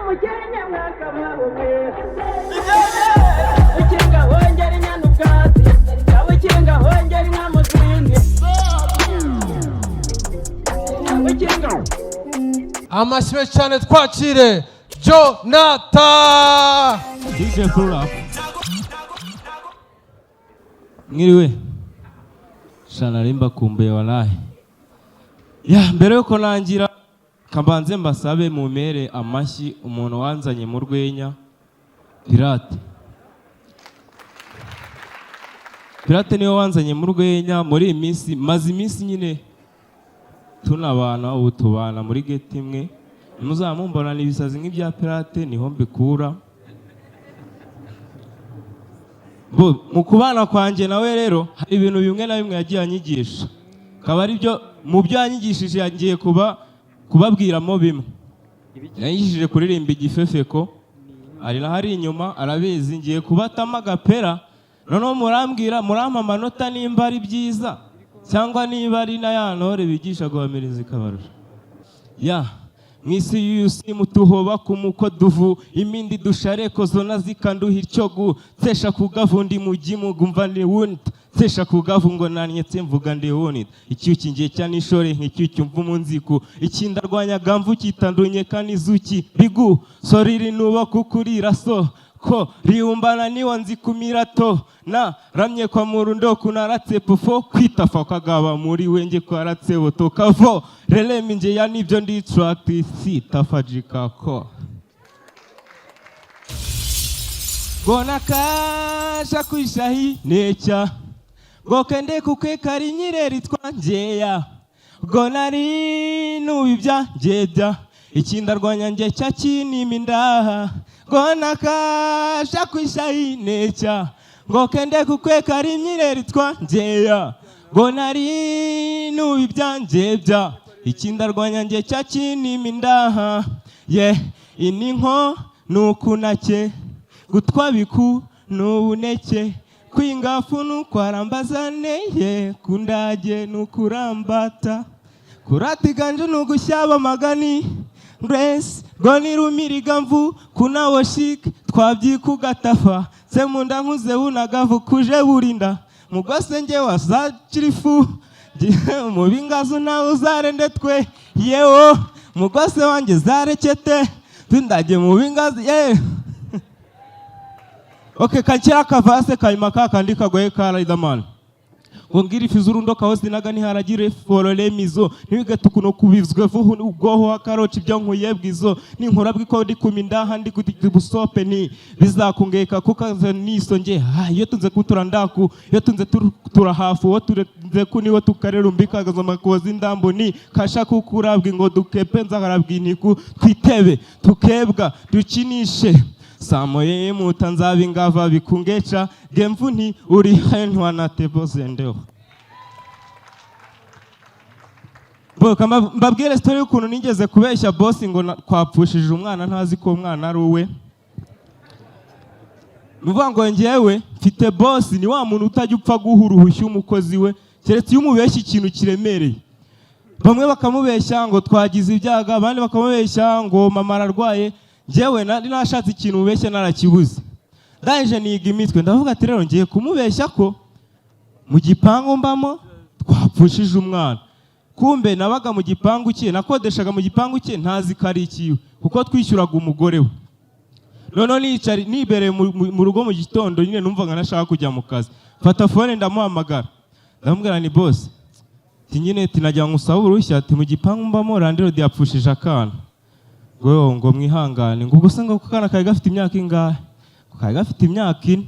mukenya mwaka mwabuke ukinga hongera inyana ubwatsi ukinga hongera inka muzindi ukinga amashyi cyane twakire Jonathan DJ pull up. Mwiriwe shana rimba kumbe walahi ya mbere yuko nangira kambanze mbasabe mu mere amashyi umuntu wanzanye mu rwenya Pirate niyo wanzanye mu rwenya muri iyi minsi maze iminsi nyine tunabana ubu tubana muri geti imwe muzamumbona nibisazi nk'ibya Pirate niho mbikura mu kubana kwanjye nawe rero hari ibintu bimwe na bimwe yagiye anyigisha akaba ari byo mu byo yanyigishije yagiye kubabwiramo bimwe yanyigishije kuririmba igifefeko ari na hari inyuma arabizi ngiye kubatama agapera noneho murampa amanota nimba ari byiza cyangwa niba ari na ya ntore bigisha guhamiriza ikabarusha ya mwisi y'usimu tuhoba kumuko duvu imindi dushareko zona zikanduha icyogu tesha kugavundi mugimu gumva ndi wundi tesha kugavu ngo nanyetse mvuga ndi wundi icyuki ngiye cyane ishore nk'icyuki mvu munziku ikinda rwanya gamvu kitandunye kanizuki bigu soriri nuba kukurira so ko riumbana niwa nzikumira to na ramye kwa murundo kunaratse pufo kwitafa kagaba muri wenge kwa ratse botoka vo rele minje ya nibyo ndi track sitafajika ko gona kasha kwishahi necha gokende kukwekari nyireri twanjeya gona rinubibya njebya ikindarwanya nje cyakinimi ndaha gona kasha kwishahi necha gokende kukwekari nyireri twanjeya gona rinubibya njebya ikindarwanya nje cyakinimi ndaha ye ininko nukunake gutwabiku nubuneke kwingafu nukwarambazane ye kundage nukurambata kuratiganje nugushyaba magani grace goni rumiriga mvu kunawo chic twabyikugatafa semunda nkuze bunagavu kuje burinda mugose nge wasakirifu mubingazo nawe uzarende twe yewo mugose wanjye zarekete tundage mubingazo ye Okay, kanchira kavase kayima kakandi kagoye ka Riderman. Wongiri fizurundo kahosi nagani haragire forole mizo nibigatukuno kubizwe vuhu ugoho akaroci byo nkuyebwizo ninkora bwikodi kumindaha ndi kudibusope ni bizakungeka kukaze niso nge iyo tunze kutura ndaku iyo tunze turahafu wo tureze kuniwo tukarerumbika gazoma kozi ndambo ni kasha kukurabwi ngo dukepenza harabwiniku twitebe tukebwa dukinishe Samoye mutanzabi ngava bikungecha gemvuni uri henwa na tebozendeo bo kama mbabwire story y'ukuntu nigeze kubeshya boss ngo kwapfushije umwana ntazi ko umwana ari uwe nuvuga ngo ngewe mfite boss ni wa muntu utajya upfa guhuruhushya umukozi we keretse iyo umubeshya ikintu kiremereye bamwe bakamubeshya ngo twagize ibyaga abandi bakamubeshya ngo mama ararwaye Jewe nashatse ikintu ubeshya narakibuze ndaje niga imitwe ndavuga ati rero ngiye kumubeshya ko mu gipangu mbamo twapfushije umwana kumbe nabaga mu gipangu cye nakodeshaga mu gipangu cye ntazi karikiwe kuko twishyuraga umugore we none nicari nibereye mu rugo mu gitondo nyine numvaga nashaka kujya mu kazi fata phone ndamuhamagara ndamubwira ni boss tinyine tinajya ngusaba urushya ati mu gipangu mbamo randero yapfushije akana ngo mwihangane ngo gusa ngo kana kari gafite imyaka ingahe kari gafite imyaka 4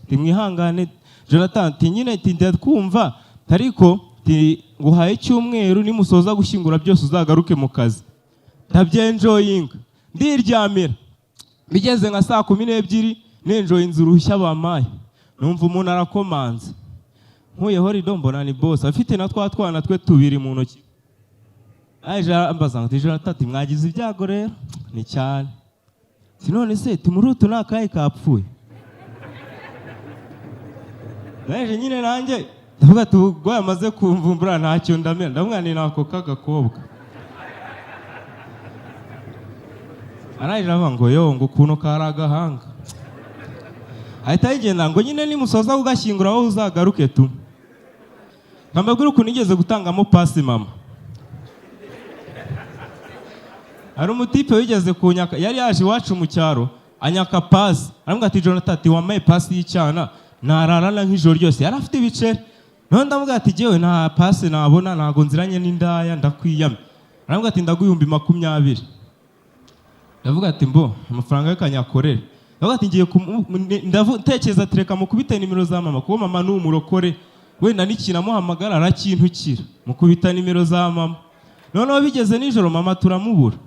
timwihangane Jonathan tinyine tinde twumva ariko nguhaye icyumweru nimusoza gushyingura byose uzagaruke mu kazi ndabyenjoying ndiryamira bigeze nka saa 12 nenjoyinze uruhushya bamaye numva umuntu arakomanze nkuyeho ridombona ni boss afite na twana twe tubiri mu ntoki aje ambazanga tijana tati mwagize ibyago rero ni cyane sinone se tumurutu nakaye kapfuye naje nyine nanjye ndavuga tubwo yamaze kumvumbura ntacyo ndamera ndamwana nako kagakobwa ararira ava ngo yo ngo ukuntu kari agahanga ahita yigenda ngo nyine nimusoza kugashyingura wowe uzagaruke tu. Nkambabwira ukuntu nigeze gutangamo pasi mama. Hari umutipe wigeze kunyaka, yari yaje iwacu mu cyaro anyaka pasi, arambwira ati Jonathan ati wamaye pasi y'icyana nararana nk'ijoro ryose, yari afite ibiceri. None ndamubwira ati jewe nta pasi nabona, ntago nziranye n'indaya ndakwiyame. Arambwira ati ndaguyumbi 20. Ndavuga ati mbo amafaranga y'akanyakorere. Ndavuga ati ngiye ndatekereza tereka mukubita nimero za mama, kuko mama ni umurokore wenda nikinamuhamagara arakintukira, mukubita nimero za mama. Noneho bigeze nijoro mama turamubura.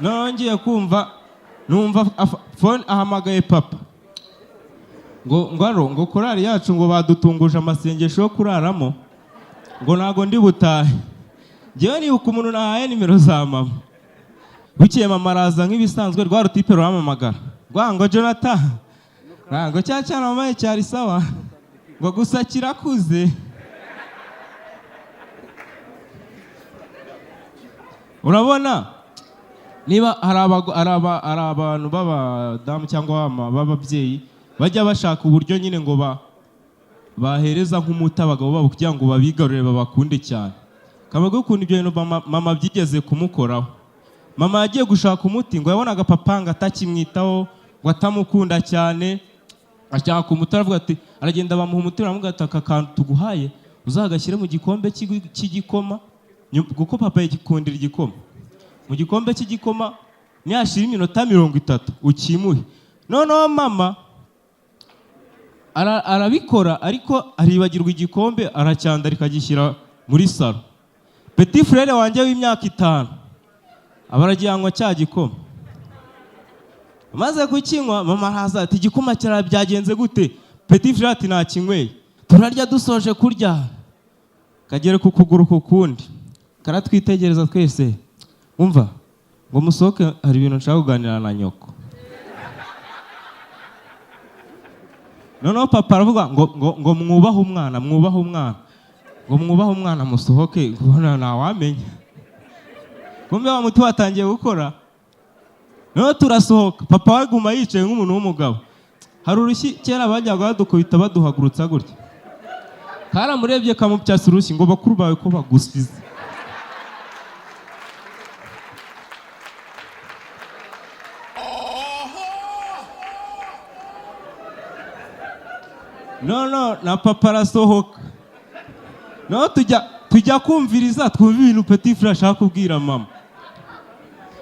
Nongeye kumva numva phone ahamagaye papa ngo korari yacu ngo badutunguje amasengesho yo kuraramo ngo nago ndi butahe. Ngewe nibuka umuntu nahaye nimero za mama. Bukeye mama araza nk'ibisanzwe rwa rutipe ruramamagara. Ngo Jonathan. Ngo cyacana mama cyari sawa. Ngo gusa kirakuze. Urabona niba hari abantu b'abadamu cyangwa b'ababyeyi bajya bashaka uburyo nyine ngo bahereza nk'umuti abagabo babo kugira ngo babigarurire babakunde cyane. Kabaga ukuntu ibyo bintu mama byigeze kumukoraho. Mama yagiye gushaka umuti ngo yabonaga papa ngo atakimwitaho, ngo atamukunda cyane, ashaka umuti aravuga ati aragenda bamuha umuti aramuga ati aka kantu tuguhaye uzagashyire mu gikombe cy'igikoma, kuko papa yagikundira igikoma. Mu gikombe cy'igikoma niyashira iminota 30 ukimuhe. Noneho mama arabikora ariko aribagirwa igikombe aracyanda rikagishyira muri salo. Petit frère wanjye w'imyaka 5 abaragiyanwa cya gikoma. Maze kukinywa mama araza ati igikoma byagenze gute? Petit frère ati nakinyweye. Turarya dusoje kurya. Kagere ku kuguru kukundi. Karatwitegereza twese. Umva ngo musoke hari ibintu nshaka kuganira na nyoko. Noneho papa aravuga ngo mwubahe umwana, mwubahe umwana. Ngo mwubahe umwana musohoke ubona ntawamenya. Kumbe wa muti watangiye gukora. Noneho turasohoka, papa waguma yicaye nk'umuntu w'umugabo. Hari urushyi kera bajyaga badukubita baduhagurutsa gutya. Karamurebye kamupyasa urushyi ngo bakuru bawe ko bagusize. No na papa arasohoka. No tujya kumviriza twumva ibintu Petit frère ashaka kubwira mama.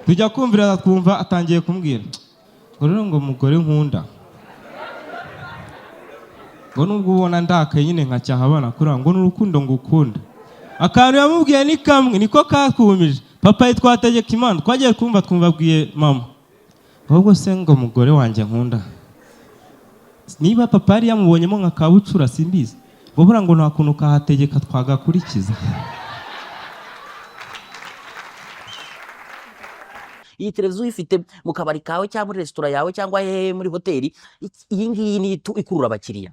Tujya kumviriza twumva atangiye kumbwira. Ngo rero ngo mugore nkunda. Ngo nubwo ubona ndakaye nyine nkacyaha abana kuri ngo n'urukundo ngukunda. Akantu yamubwiye ni kamwe niko kakumije. Papa yitwa Tegekimana twagiye twumva bwiye mama. Ahubwo se ngo mugore wanjye nkunda. Niba papa yari yamubonyemo nka kabucura simbizi. Ngo bura ngo nta kuntu kahategeka twagakurikiza. Iyi televiziyo ifite mu kabari kawe cyangwa muri resitora yawe cyangwa muri hoteli, iyi ngiyi ni ikurura abakiriya.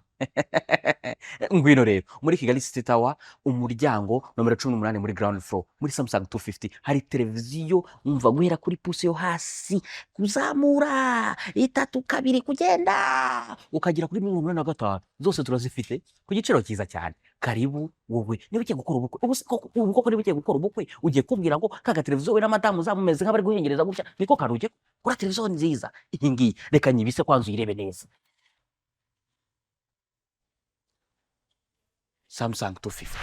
Ngwino rero muri Kigali City Tower umuryango nomero 18 muri ground floor muri Samsung 250 hari televiziyo umva guhera kuri puse yo hasi kuzamura 3 2 kugenda ukagira kuri 85 zose turazifite ku giciro cyiza cyane. Karibu wowe niba ugiye gukora ubukwe ubu niba ugiye gukora ubukwe ugiye kubwira ngo kaga televiziyo we na madamu zamumeze nk'abari guhengereza gutya niko karuje kuri televiziyo nziza iyi ngiyi reka nyibise kwanzu irebe neza. Samsung 250.